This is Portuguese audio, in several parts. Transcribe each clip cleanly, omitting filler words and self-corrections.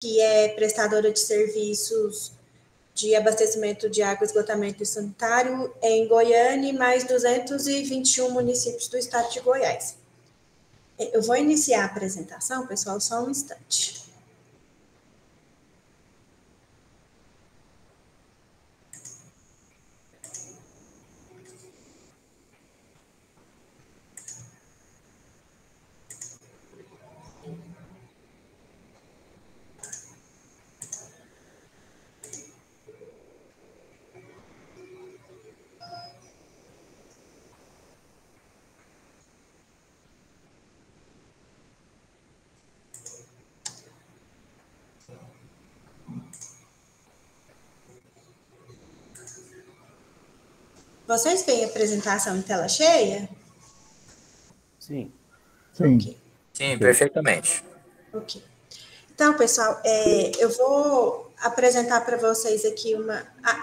que é prestadora de serviços de abastecimento de água, esgotamento e sanitário em Goiânia e mais 221 municípios do estado de Goiás. Eu vou iniciar a apresentação, pessoal, só um instante. Vocês veem a apresentação em tela cheia? Sim. Sim. Okay. Sim, perfeitamente. Ok. Então, pessoal, eu vou apresentar para vocês aqui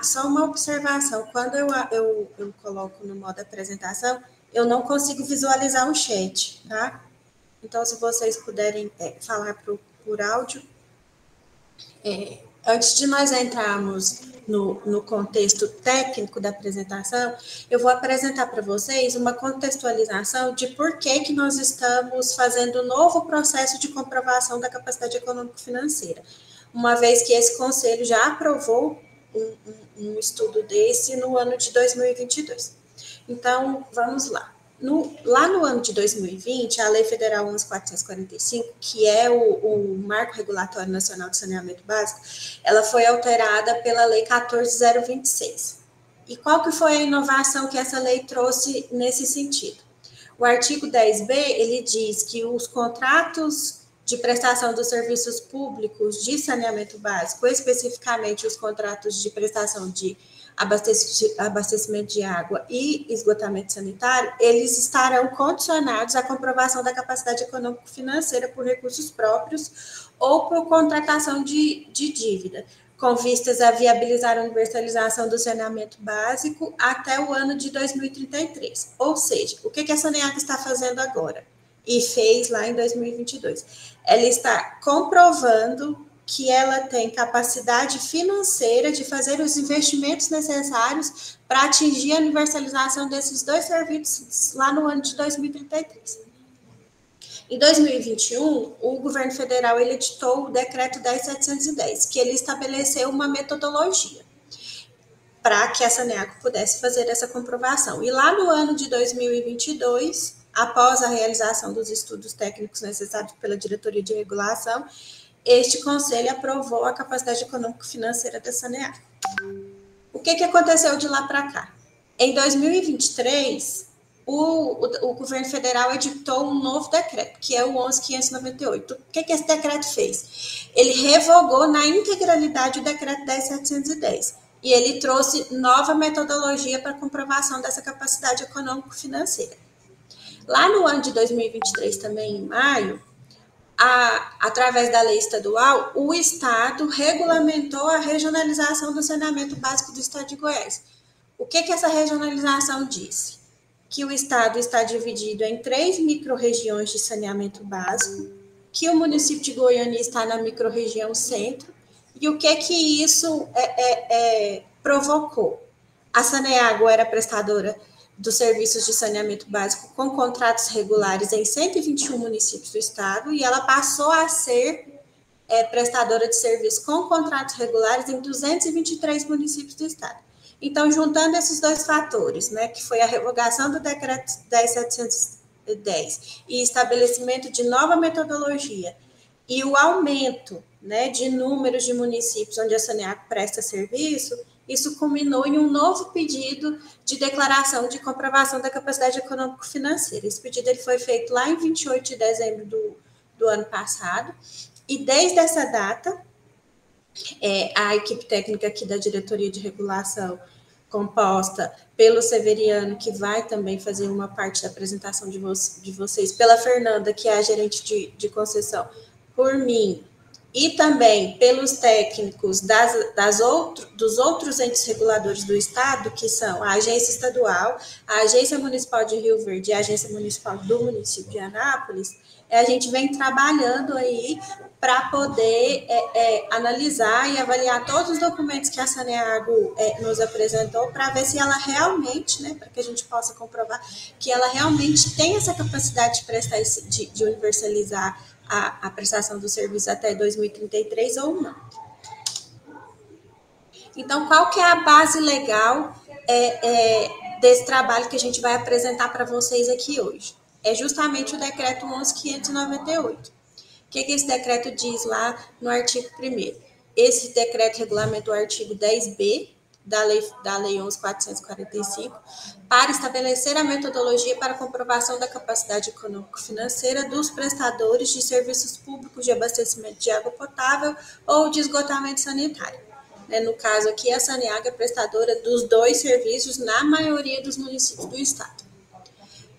só uma observação. Quando eu coloco no modo apresentação, eu não consigo visualizar o chat, tá? Então, se vocês puderem falar por áudio. Antes de nós entrarmos no contexto técnico da apresentação, eu vou apresentar para vocês uma contextualização de por que nós estamos fazendo um novo processo de comprovação da capacidade econômico-financeira, uma vez que esse conselho já aprovou um estudo desse no ano de 2022. Então, vamos lá. Lá no ano de 2020, a Lei Federal 11.445, que é o Marco Regulatório Nacional de Saneamento Básico, ela foi alterada pela Lei 14.026. E qual que foi a inovação que essa lei trouxe nesse sentido? O artigo 10b, ele diz que os contratos de prestação dos serviços públicos de saneamento básico, especificamente os contratos de prestação de abastecimento de água e esgotamento sanitário, eles estarão condicionados à comprovação da capacidade econômico-financeira por recursos próprios ou por contratação de dívida, com vistas a viabilizar a universalização do saneamento básico até o ano de 2033. Ou seja, o que a Saneago está fazendo agora? E fez lá em 2022. Ela está comprovando que ela tem capacidade financeira de fazer os investimentos necessários para atingir a universalização desses dois serviços lá no ano de 2033. Em 2021, o governo federal ele editou o decreto 10.710, que ele estabeleceu uma metodologia para que a Saneago pudesse fazer essa comprovação. E lá no ano de 2022, após a realização dos estudos técnicos necessários pela Diretoria de Regulação, este conselho aprovou a capacidade econômico-financeira da Saneago. O que aconteceu de lá para cá? Em 2023, o governo federal editou um novo decreto, que é o 11.598. O que esse decreto fez? Ele revogou na integralidade o decreto 10.710 e ele trouxe nova metodologia para comprovação dessa capacidade econômico-financeira. Lá no ano de 2023, também em maio, através da lei estadual, o Estado regulamentou a regionalização do saneamento básico do Estado de Goiás. O que essa regionalização disse? Que o Estado está dividido em 3 micro-regiões de saneamento básico, que o município de Goiânia está na micro-região centro, e o que isso provocou? A Saneago era prestadora dos serviços de saneamento básico com contratos regulares em 121 municípios do estado e ela passou a ser prestadora de serviços com contratos regulares em 223 municípios do estado. Então, juntando esses dois fatores, né, que foi a revogação do decreto 10.710 e estabelecimento de nova metodologia e o aumento, né, de números de municípios onde a Saneago presta serviço, isso culminou em um novo pedido de declaração de comprovação da capacidade econômico-financeira. Esse pedido ele foi feito lá em 28 de dezembro do ano passado, e desde essa data, a equipe técnica aqui da Diretoria de Regulação, composta pelo Severiano, que vai também fazer uma parte da apresentação de vocês, pela Fernanda, que é a gerente de concessão, por mim, e também pelos técnicos dos outros entes reguladores do Estado, que são a Agência Estadual, a Agência Municipal de Rio Verde e a Agência Municipal do município de Anápolis, a gente vem trabalhando aí para poder analisar e avaliar todos os documentos que a Saneago nos apresentou, para ver se ela realmente, né, para que a gente possa comprovar que ela realmente tem essa capacidade de prestar de universalizar a prestação do serviço até 2033 ou não. Então, qual que é a base legal desse trabalho que a gente vai apresentar para vocês aqui hoje? É justamente o decreto 11.598. O que esse decreto diz lá no artigo 1º? Esse decreto regulamenta o artigo 10b da Lei 11.445 para estabelecer a metodologia para comprovação da capacidade econômico-financeira dos prestadores de serviços públicos de abastecimento de água potável ou de esgotamento sanitário. No caso aqui, a Saneago é prestadora dos 2 serviços na maioria dos municípios do estado.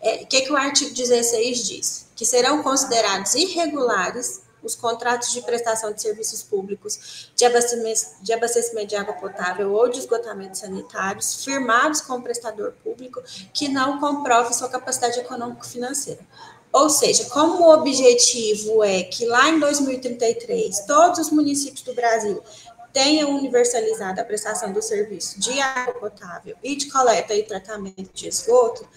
O que o artigo 16 diz? Que serão considerados irregulares os contratos de prestação de serviços públicos de abastecimento de água potável ou de esgotamento sanitários firmados com o prestador público que não comprove sua capacidade econômico-financeira. Ou seja, como o objetivo é que lá em 2033 todos os municípios do Brasil tenham universalizado a prestação do serviço de água potável e de coleta e tratamento de esgoto,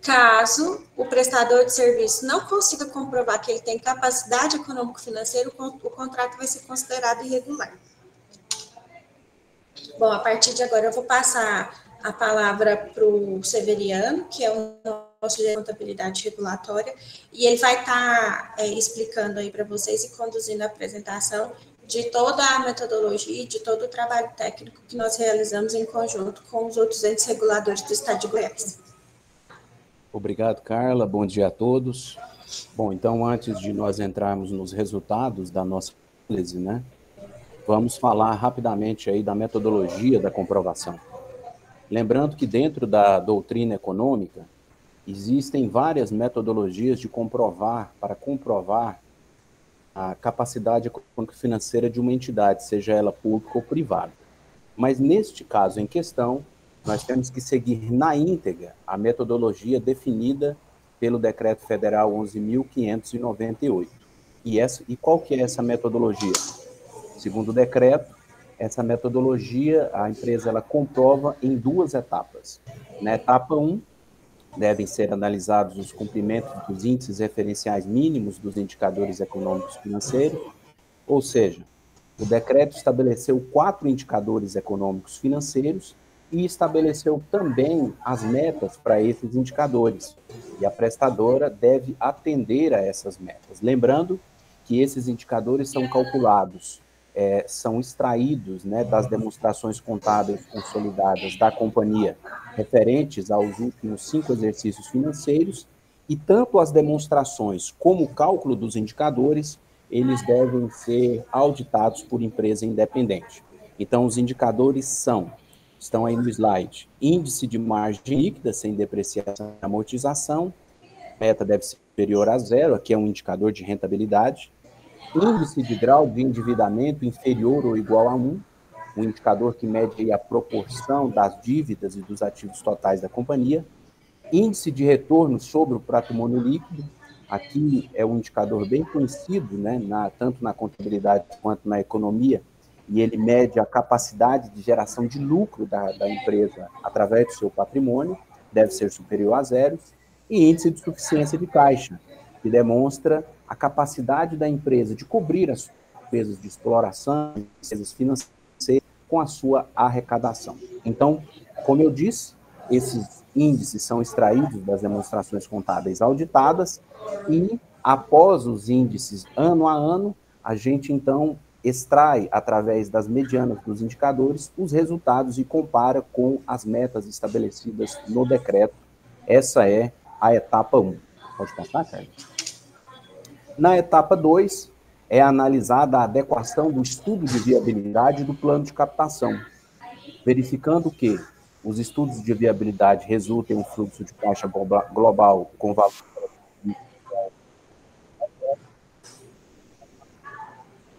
caso o prestador de serviço não consiga comprovar que ele tem capacidade econômico-financeira, o contrato vai ser considerado irregular. Bom, a partir de agora eu vou passar a palavra para o Severiano, que é o nosso gerente de contabilidade regulatória, e ele vai estar explicando aí para vocês e conduzindo a apresentação de toda a metodologia e de todo o trabalho técnico que nós realizamos em conjunto com os outros entes reguladores do estado de Goiás. Obrigado, Carla. Bom dia a todos. Bom, então, antes de nós entrarmos nos resultados da nossa análise, né, vamos falar rapidamente aí da metodologia da comprovação. Lembrando que dentro da doutrina econômica, existem várias metodologias de comprovar a capacidade econômico-financeira de uma entidade, seja ela pública ou privada. Mas, neste caso em questão, nós temos que seguir na íntegra a metodologia definida pelo Decreto Federal 11.598. E qual que é essa metodologia? Segundo o decreto, essa metodologia, a empresa ela comprova em 2 etapas. Na etapa 1, devem ser analisados os cumprimentos dos índices referenciais mínimos dos indicadores econômicos financeiros, ou seja, o decreto estabeleceu 4 indicadores econômicos financeiros e estabeleceu também as metas para esses indicadores, e a prestadora deve atender a essas metas. Lembrando que esses indicadores são calculados, são extraídos, né, das demonstrações contábeis consolidadas da companhia referentes aos últimos 5 exercícios financeiros, e tanto as demonstrações como o cálculo dos indicadores, eles devem ser auditados por empresa independente. Então, os indicadores estão aí no slide: índice de margem líquida sem depreciação e amortização, meta deve ser superior a 0, aqui é um indicador de rentabilidade. Índice de grau de endividamento inferior ou igual a 1, um indicador que mede a proporção das dívidas e dos ativos totais da companhia. Índice de retorno sobre o patrimônio líquido, aqui é um indicador bem conhecido, né, tanto na contabilidade quanto na economia, e ele mede a capacidade de geração de lucro da empresa através do seu patrimônio, deve ser superior a 0, e índice de suficiência de caixa, que demonstra a capacidade da empresa de cobrir as despesas de exploração, despesas financeiras, com a sua arrecadação. Então, como eu disse, esses índices são extraídos das demonstrações contábeis auditadas e, após os índices ano a ano, a gente, então, extrai, através das medianas dos indicadores, os resultados e compara com as metas estabelecidas no decreto. Essa é a etapa 1. Pode passar, Carlos? Na etapa 2, é analisada a adequação do estudo de viabilidade do plano de captação, verificando que os estudos de viabilidade resultem em um fluxo de caixa global com valor.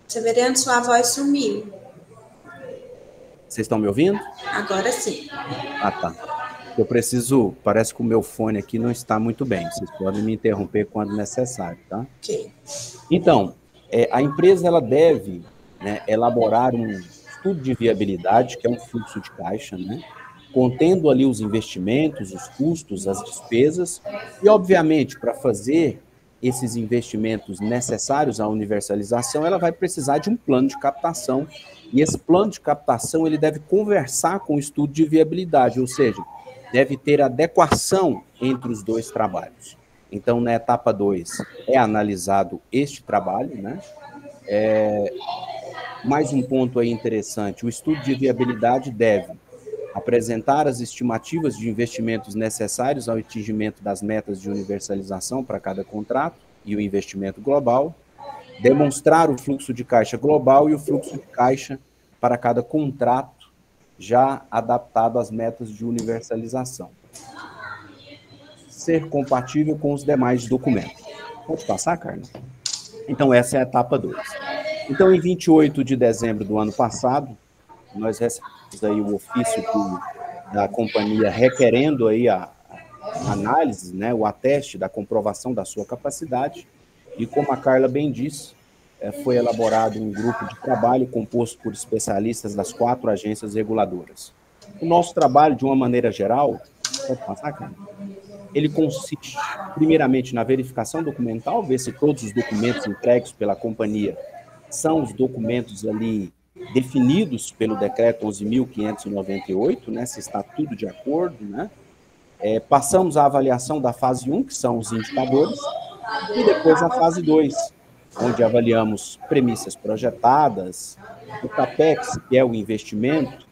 Severiano, sua voz sumiu. Vocês estão me ouvindo? Agora sim. Ah, tá. Parece que o meu fone aqui não está muito bem. Vocês podem me interromper quando necessário, tá? Ok. Então, A empresa ela deve, né, elaborar um estudo de viabilidade, que é um fluxo de caixa, né, contendo ali os investimentos, os custos, as despesas, e, obviamente, para fazer esses investimentos necessários à universalização, ela vai precisar de um plano de captação, e esse plano de captação ele deve conversar com o estudo de viabilidade, ou seja, deve ter adequação entre os dois trabalhos. Então, na etapa 2, é analisado este trabalho, né? Mais um ponto aí interessante, o estudo de viabilidade deve apresentar as estimativas de investimentos necessários ao atingimento das metas de universalização para cada contrato e o investimento global, demonstrar o fluxo de caixa global e o fluxo de caixa para cada contrato já adaptado às metas de universalização. Ser compatível com os demais documentos. Pode passar, Carlos? Então, essa é a etapa 2. Então, em 28 de dezembro do ano passado, nós recebemos aí o ofício da companhia requerendo aí a análise, né, o ateste da comprovação da sua capacidade, e como a Carla bem disse, foi elaborado um grupo de trabalho composto por especialistas das 4 agências reguladoras. O nosso trabalho, de uma maneira geral, pode passar, Carla? Ele consiste, primeiramente, na verificação documental, ver se todos os documentos entregues pela companhia são os documentos ali definidos pelo decreto 11.598, né, se está tudo de acordo, né? Passamos à avaliação da fase 1, que são os indicadores, e depois a fase 2, onde avaliamos premissas projetadas, o CAPEX, que é o investimento,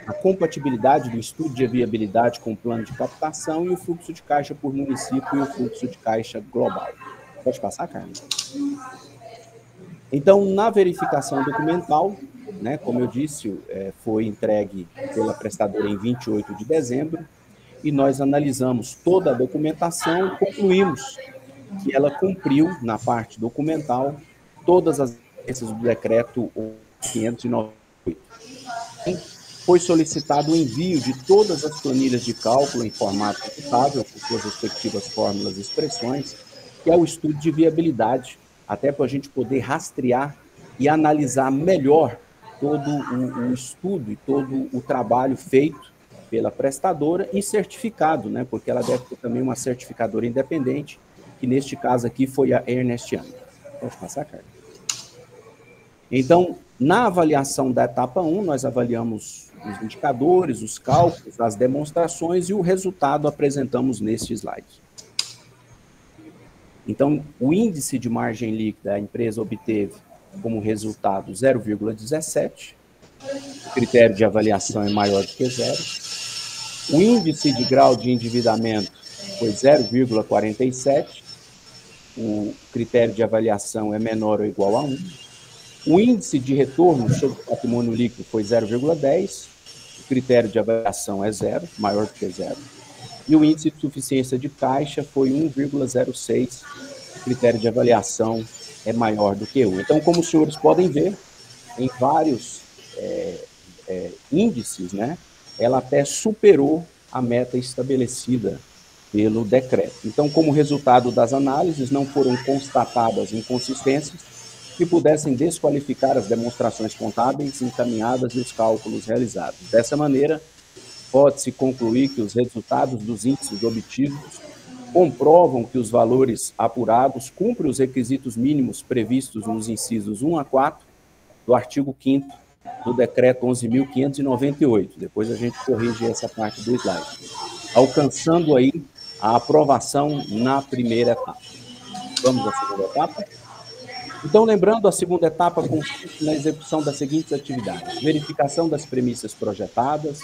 a compatibilidade do estudo de viabilidade com o plano de captação e o fluxo de caixa por município e o fluxo de caixa global. Pode passar, Carlos? Então, na verificação documental, né, como eu disse, foi entregue pela prestadora em 28 de dezembro, e nós analisamos toda a documentação e concluímos que ela cumpriu, na parte documental, todas as exigências do decreto 598. Foi solicitado o envio de todas as planilhas de cálculo em formato computável, com suas respectivas fórmulas e expressões, que é o estudo de viabilidade, até para a gente poder rastrear e analisar melhor todo o estudo e todo o trabalho feito pela prestadora e certificado, né? Porque ela deve ter também uma certificadora independente, que neste caso aqui foi a Ernst Young. Pode passar, Carlos? Então, na avaliação da etapa 1, nós avaliamos os indicadores, os cálculos, as demonstrações e o resultado apresentamos neste slide. Então, o índice de margem líquida a empresa obteve como resultado 0,17, o critério de avaliação é maior do que 0. O índice de grau de endividamento foi 0,47, o critério de avaliação é menor ou igual a 1. O índice de retorno sobre o patrimônio líquido foi 0,10, o critério de avaliação é 0, maior do que 0. E o índice de suficiência de caixa foi 1,06, o critério de avaliação é maior do que 1. Então, como os senhores podem ver, em vários índices, né, ela até superou a meta estabelecida pelo decreto. Então, como resultado das análises, não foram constatadas inconsistências que pudessem desqualificar as demonstrações contábeis encaminhadas e os cálculos realizados. Dessa maneira, pode-se concluir que os resultados dos índices obtidos comprovam que os valores apurados cumprem os requisitos mínimos previstos nos incisos 1 a 4 do artigo 5º do decreto 11.598. Depois a gente corrige essa parte do slide, alcançando aí a aprovação na primeira etapa. Vamos à segunda etapa? Então, lembrando, a segunda etapa consiste na execução das seguintes atividades: verificação das premissas projetadas,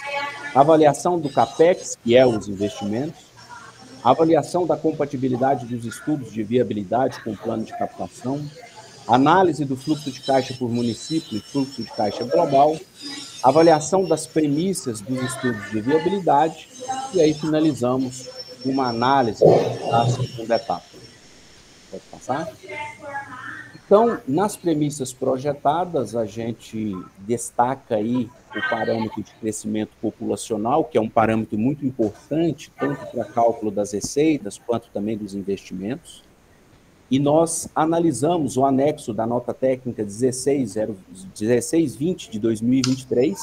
avaliação do CAPEX, que é os investimentos, avaliação da compatibilidade dos estudos de viabilidade com o plano de captação, análise do fluxo de caixa por município e fluxo de caixa global, avaliação das premissas dos estudos de viabilidade, e aí finalizamos uma análise da segunda etapa. Pode passar? Então, nas premissas projetadas, a gente destaca aí o parâmetro de crescimento populacional, que é um parâmetro muito importante, tanto para cálculo das receitas, quanto também dos investimentos. e nós analisamos o anexo da nota técnica 1620 de 2023,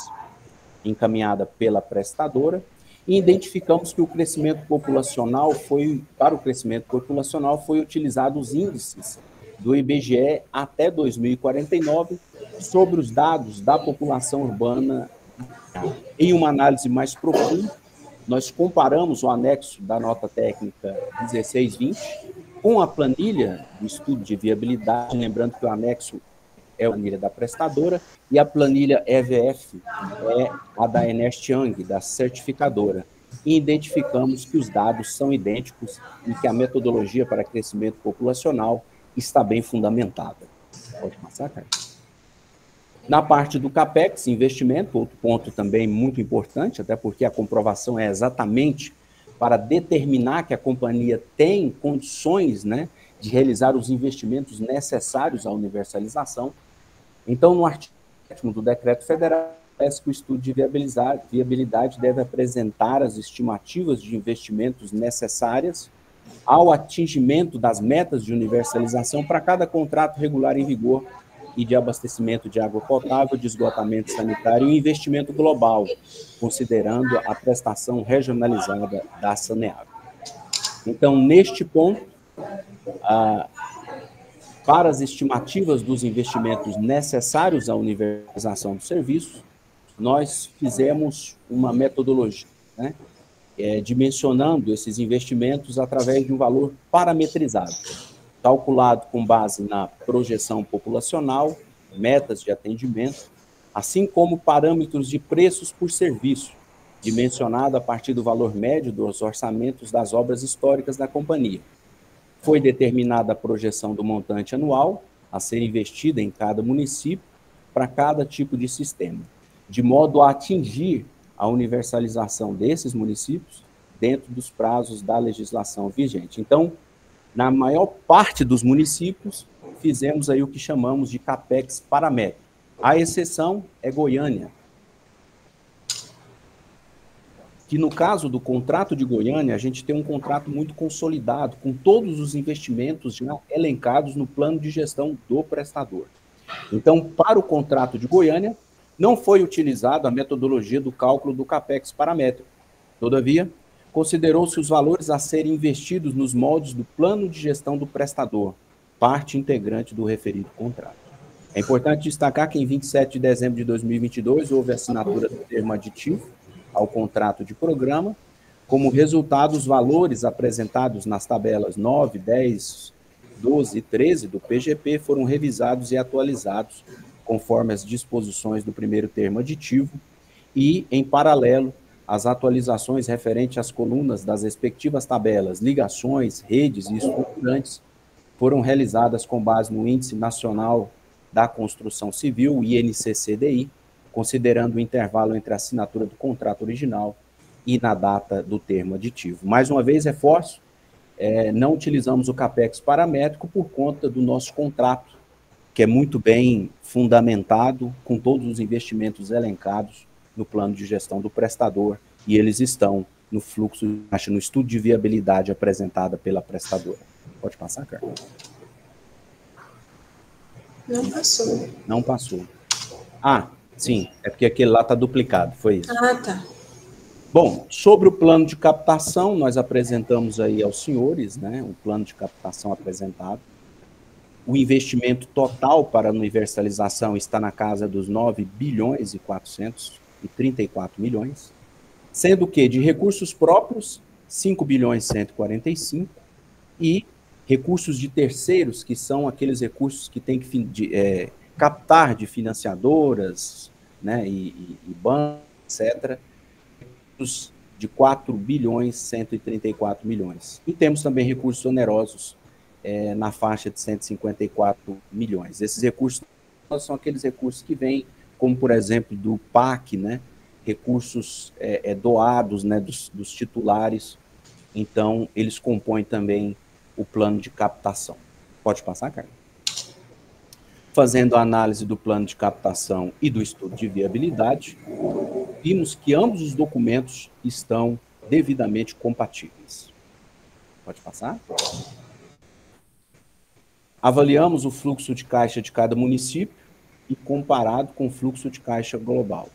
encaminhada pela prestadora, e identificamos que para o crescimento populacional foi utilizado os índices do IBGE até 2049 sobre os dados da população urbana. Em uma análise mais profunda, nós comparamos o anexo da nota técnica 1620 com a planilha do estudo de viabilidade, lembrando que o anexo é a planilha da prestadora e a planilha EVF é a da Ernst Young, da certificadora. E identificamos que os dados são idênticos e que a metodologia para crescimento populacional está bem fundamentada. Pode passar, cara? Na parte do CAPEX, investimento, outro ponto também muito importante, até porque a comprovação é exatamente para determinar que a companhia tem condições, né, de realizar os investimentos necessários à universalização. Então, no artigo 7º do Decreto Federal, parece que o estudo de viabilidade deve apresentar as estimativas de investimentos necessárias ao atingimento das metas de universalização para cada contrato regular em vigor e de abastecimento de água potável, de esgotamento sanitário e investimento global, considerando a prestação regionalizada da Saneago. Então, neste ponto, para as estimativas dos investimentos necessários à universalização do serviço, nós fizemos uma metodologia, né, dimensionando esses investimentos através de um valor parametrizado, calculado com base na projeção populacional, metas de atendimento, assim como parâmetros de preços por serviço, dimensionado a partir do valor médio dos orçamentos das obras históricas da companhia. Foi determinada a projeção do montante anual a ser investida em cada município para cada tipo de sistema, de modo a atingir a universalização desses municípios dentro dos prazos da legislação vigente. Então, na maior parte dos municípios, fizemos aí o que chamamos de CAPEX paramétrico. A exceção é Goiânia, que no caso do contrato de Goiânia, a gente tem um contrato muito consolidado, com todos os investimentos já elencados no plano de gestão do prestador. Então, para o contrato de Goiânia, não foi utilizada a metodologia do cálculo do CAPEX paramétrico. Todavia, considerou-se os valores a serem investidos nos moldes do plano de gestão do prestador, parte integrante do referido contrato. É importante destacar que em 27 de dezembro de 2022 houve a assinatura do termo aditivo ao contrato de programa. Como resultado, os valores apresentados nas tabelas 9, 10, 12 e 13 do PGP foram revisados e atualizados conforme as disposições do primeiro termo aditivo e, em paralelo, as atualizações referentes às colunas das respectivas tabelas, ligações, redes e estruturantes, foram realizadas com base no Índice Nacional da Construção Civil, INCCDI, considerando o intervalo entre a assinatura do contrato original e na data do termo aditivo. Mais uma vez, reforço, não utilizamos o CAPEX paramétrico por conta do nosso contrato, que é muito bem fundamentado, com todos os investimentos elencados no plano de gestão do prestador, e eles estão no fluxo, no estudo de viabilidade apresentada pela prestadora. Pode passar, Carla? Não passou. Não passou. Ah, sim, é porque aquele lá está duplicado, foi isso. Ah, tá. Bom, sobre o plano de captação, nós apresentamos aí aos senhores, né, o plano de captação apresentado. O investimento total para a universalização está na casa dos 9 bilhões e 434 milhões, sendo que de recursos próprios, 5 bilhões e 145, e recursos de terceiros, que são aqueles recursos que tem que captar de financiadoras, né, e bancos, etc., de 4 bilhões e 134 milhões. E temos também recursos onerosos na faixa de 154 milhões. Esses recursos são aqueles recursos que vêm, como por exemplo do PAC, né, recursos doados, né, dos titulares. Então, eles compõem também o plano de captação. Pode passar, Carla? Fazendo a análise do plano de captação e do estudo de viabilidade, vimos que ambos os documentos estão devidamente compatíveis. Pode passar? Avaliamos o fluxo de caixa de cada município e comparado com o fluxo de caixa global.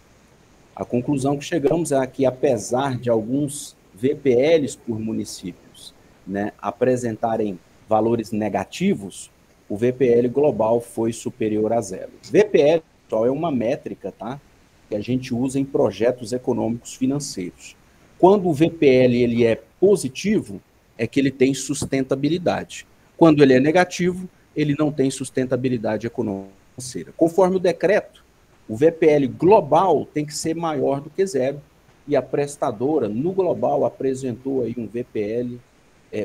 A conclusão que chegamos é que, apesar de alguns VPLs por municípios, né, apresentarem valores negativos, o VPL global foi superior a zero. VPL, pessoal, é uma métrica, tá, que a gente usa em projetos econômicos financeiros. Quando o VPL ele é positivo, é que ele tem sustentabilidade. Quando ele é negativo, ele não tem sustentabilidade econômica financeira. Conforme o decreto, o VPL global tem que ser maior do que zero, e a prestadora, no global, apresentou aí um VPL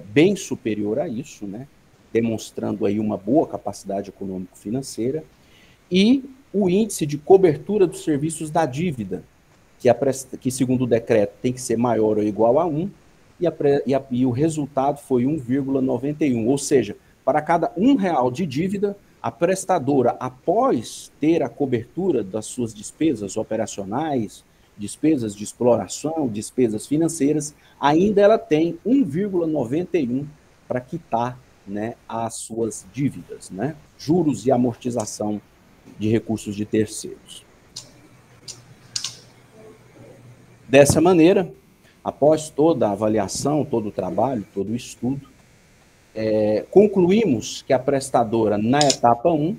bem superior a isso, né? Demonstrando aí uma boa capacidade econômico-financeira, e o índice de cobertura dos serviços da dívida, que segundo o decreto tem que ser maior ou igual a 1, e o resultado foi 1,91, ou seja, para cada R$1 de dívida, a prestadora, após ter a cobertura das suas despesas operacionais, despesas de exploração, despesas financeiras, ainda ela tem 1,91 para quitar, né, as suas dívidas, né, juros e amortização de recursos de terceiros. Dessa maneira, após toda a avaliação, todo o trabalho, todo o estudo, concluímos que a prestadora, na etapa 1,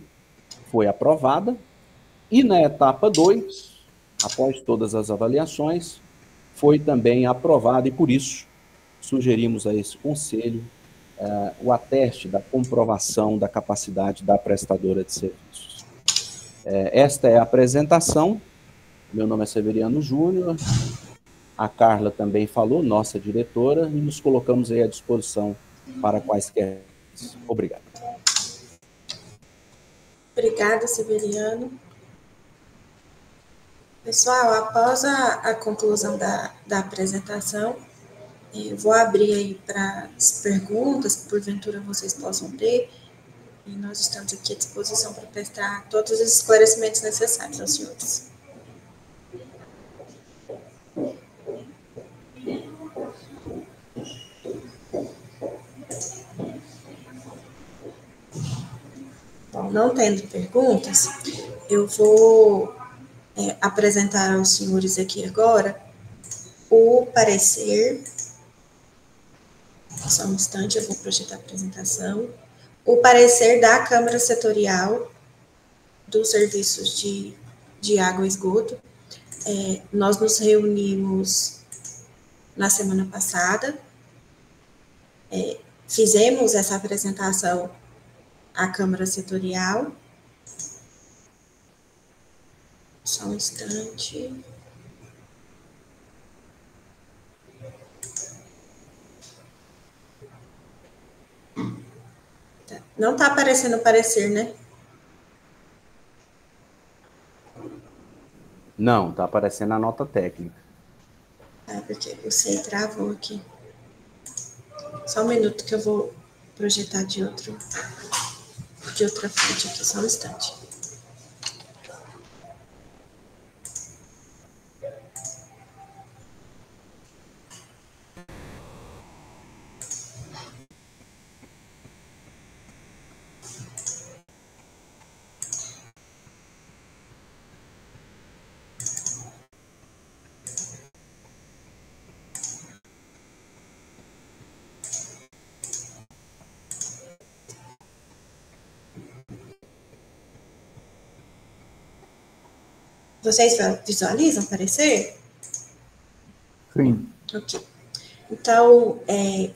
foi aprovada, e na etapa 2, após todas as avaliações, foi também aprovada, e por isso sugerimos a esse conselho o ateste da comprovação da capacidade da prestadora de serviços. Esta é a apresentação. Meu nome é Severiano Júnior, a Carla também falou, nossa diretora, e nos colocamos aí à disposição para quaisquer. Obrigado. Obrigada, Severiano. Pessoal, após a conclusão da apresentação, eu vou abrir aí para as perguntas que porventura vocês possam ter, e nós estamos aqui à disposição para prestar todos os esclarecimentos necessários aos senhores. Bom, não tendo perguntas, eu vou apresentar aos senhores aqui agora o parecer. Só um instante, eu vou projetar a apresentação. O parecer da Câmara Setorial dos Serviços de Água e Esgoto. Nós nos reunimos na semana passada, fizemos essa apresentação à Câmara Setorial. Só um instante. Não está aparecendo o parecer, né? Não, está aparecendo a nota técnica. Porque o C travou aqui. Só um minuto que eu vou projetar de outra fonte aqui, só um instante. Vocês visualizam o parecer? Sim. Ok. Então,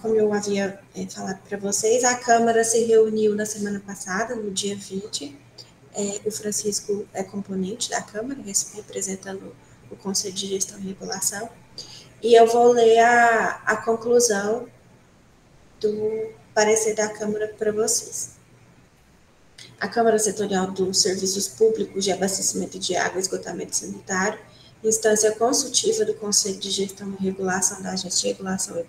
como eu havia falado para vocês, a Câmara se reuniu na semana passada, no dia 20. O Francisco é componente da Câmara, representando o Conselho de Gestão e Regulação. E eu vou ler a conclusão do parecer da Câmara para vocês. A Câmara Setorial dos Serviços Públicos de Abastecimento de Água e Esgotamento Sanitário, instância consultiva do Conselho de Gestão e Regulação da Agência de Regulação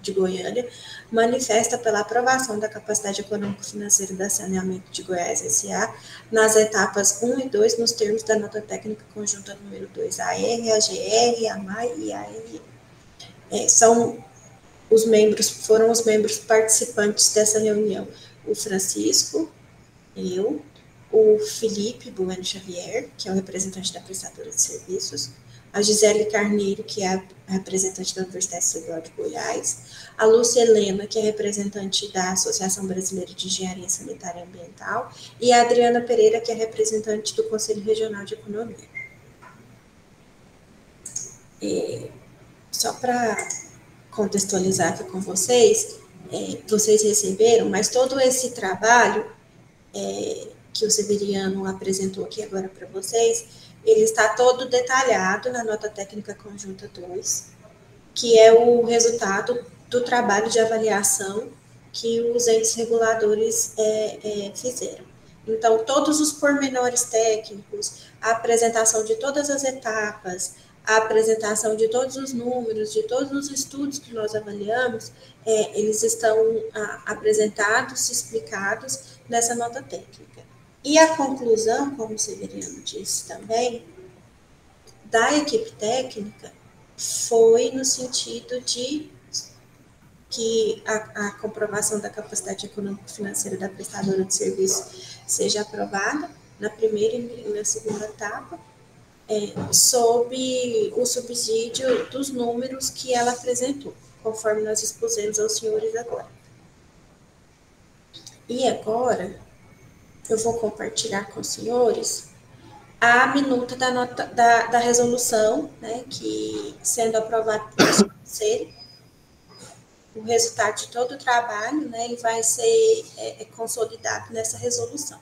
de Goiânia, manifesta pela aprovação da capacidade econômico-financeira da Saneamento de Goiás S.A. nas etapas 1 e 2, nos termos da nota técnica conjunta número 2, AR, AGR, AMAI e ARE. Foram os membros participantes dessa reunião: o Francisco, eu, o Felipe Bueno Xavier, que é o representante da prestadora de serviços, a Gisele Carneiro, que é a representante da Universidade Estadual de Goiás, a Lúcia Helena, que é representante da Associação Brasileira de Engenharia Sanitária e Ambiental, e a Adriana Pereira, que é representante do Conselho Regional de Economia. Só para contextualizar aqui com vocês, vocês receberam, mas todo esse trabalho que o Severiano apresentou aqui agora para vocês, ele está todo detalhado na nota técnica conjunta 2, que é o resultado do trabalho de avaliação que os entes reguladores fizeram. Então, todos os pormenores técnicos, a apresentação de todas as etapas, a apresentação de todos os números, de todos os estudos que nós avaliamos, eles estão apresentados, explicados nessa nota técnica. E a conclusão, como o Severiano disse também, da equipe técnica foi no sentido de que a comprovação da capacidade econômico-financeira da prestadora de serviço seja aprovada na primeira e na segunda etapa, sob o subsídio dos números que ela apresentou, conforme nós expusemos aos senhores agora. E agora, eu vou compartilhar com os senhores a minuta da resolução, né, que, sendo aprovada pelo conselho, o resultado de todo o trabalho, né, ele vai ser consolidado nessa resolução.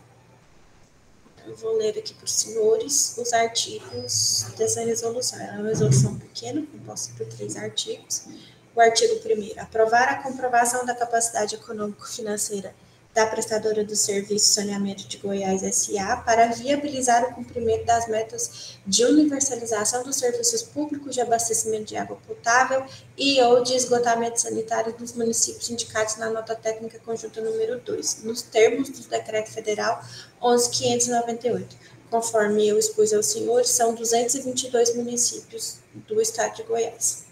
Então, eu vou ler aqui para os senhores os artigos dessa resolução. É uma resolução pequena, composta por 3 artigos. O artigo 1º, aprovar a comprovação da capacidade econômico-financeira da prestadora do Serviço Saneamento de Goiás S.A. para viabilizar o cumprimento das metas de universalização dos serviços públicos de abastecimento de água potável e ou de esgotamento sanitário dos municípios indicados na nota técnica conjunta número 2, nos termos do Decreto Federal 11.598. Conforme eu expus aos senhores, são 222 municípios do estado de Goiás.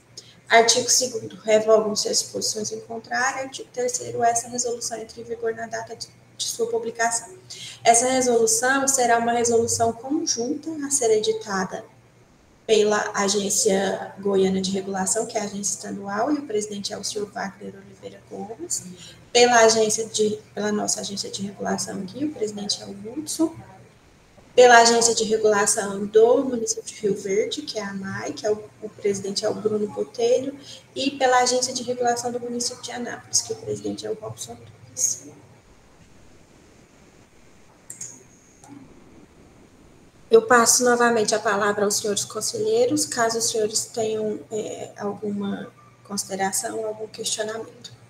Artigo 2º, revogam-se as disposições em contrário. Artigo 3º, essa resolução entra em vigor na data de sua publicação. Essa resolução será uma resolução conjunta a ser editada pela Agência Goiana de Regulação, que é a agência estadual, e o presidente é o senhor Wagner Oliveira Gomes, pela nossa agência de regulação aqui, o presidente é o Hudson, pela agência de regulação do município de Rio Verde, que é a AMAI, que é o presidente é o Bruno Botelho, e pela agência de regulação do município de Anápolis, que o presidente é o Robson Torres. Eu passo novamente a palavra aos senhores conselheiros, caso os senhores tenham alguma consideração, algum questionamento.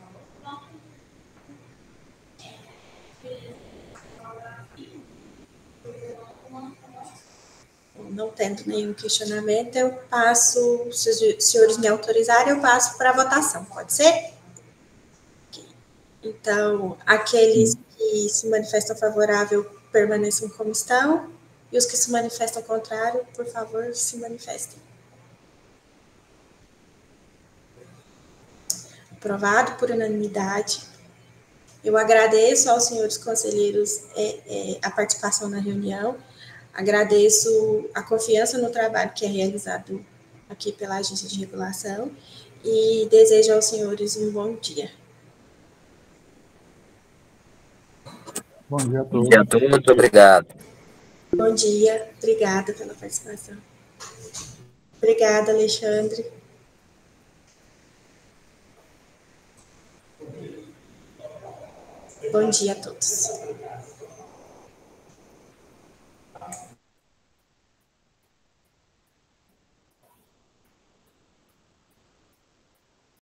Não tendo nenhum questionamento, eu passo, se os senhores me autorizarem, eu passo para a votação, pode ser? Okay. Então, aqueles que se manifestam favorável permaneçam como estão, e os que se manifestam contrário, por favor, se manifestem. Aprovado por unanimidade. Eu agradeço aos senhores conselheiros a participação na reunião. Agradeço a confiança no trabalho que é realizado aqui pela agência de regulação e desejo aos senhores um bom dia. Bom dia a todos. Bom dia a todos, obrigado. Bom dia, obrigada pela participação. Obrigada, Alexandre. Bom dia a todos.